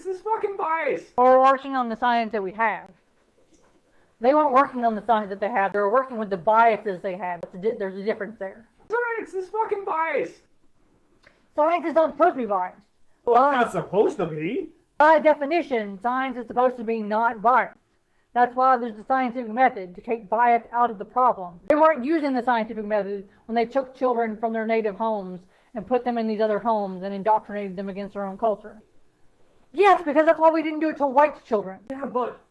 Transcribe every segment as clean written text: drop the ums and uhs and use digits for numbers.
Science is fucking biased. Or working on the science that we have. They weren't working on the science that they have. They were working with the biases they had. There's a difference there. Science is fucking biased. Science is not supposed to be biased. Well, it's not supposed to be. By definition, science is supposed to be not biased. That's why there's the scientific method, to take bias out of the problem. They weren't using the scientific method when they took children from their native homes and put them in these other homes and indoctrinated them against their own culture. Yes, because that's why we didn't do it to white children. Yeah, but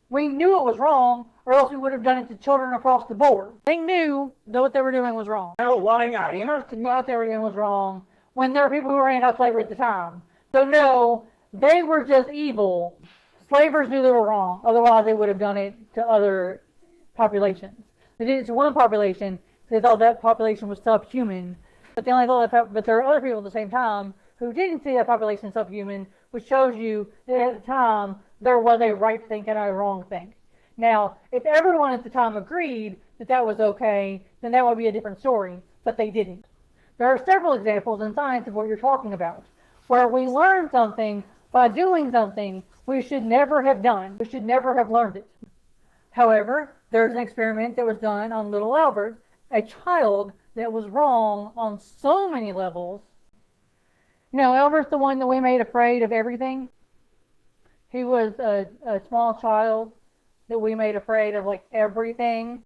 we knew it was wrong, or else we would have done it to children across the board. They knew that what they were doing was wrong. no lying out They here. knew what they were doing was wrong when there were people who were anti-slavery at the time. So no, they were just evil. Slavers knew they were wrong, otherwise they would have done it to other populations. They did it to one population, they thought that population was subhuman, but they only thought that, but there are other people at the same time who didn't see that population subhuman, which shows you that at the time there was a right think and a wrong think. Now, if everyone at the time agreed that that was okay, then that would be a different story, but they didn't. There are several examples in science of what you're talking about, where we learn something by doing something we should never have done. We should never have learned it. However, there's an experiment that was done on little Albert, a child that was wrong on so many levels. You know, Albert's the one that we made afraid of everything. He was a small child that we made afraid of, like, everything.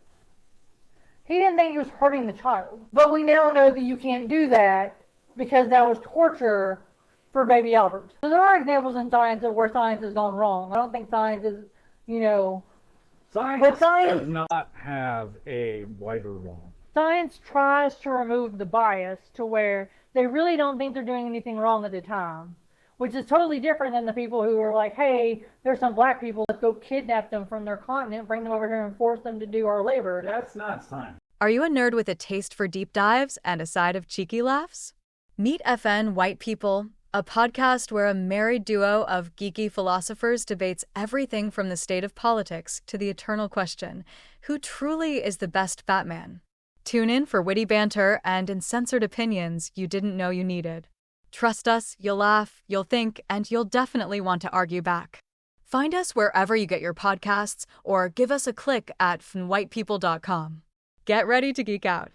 He didn't think he was hurting the child. But we now know that you can't do that because that was torture for baby Albert. So there are examples in science of where science has gone wrong. I don't think science is, Science science does not have a right or wrong. Science tries to remove the bias to where they really don't think they're doing anything wrong at the time, which is totally different than the people who are like, hey, there's some black people, let's go kidnap them from their continent, bring them over here and force them to do our labor. That's not science. Are you a nerd with a taste for deep dives and a side of cheeky laughs? Meet FN White People, a podcast where a married duo of geeky philosophers debates everything from the state of politics to the eternal question, who truly is the best Batman? Tune in for witty banter and uncensored opinions you didn't know you needed. Trust us, you'll laugh, you'll think, and you'll definitely want to argue back. Find us wherever you get your podcasts or give us a click at fnwhitepeople.com. Get ready to geek out.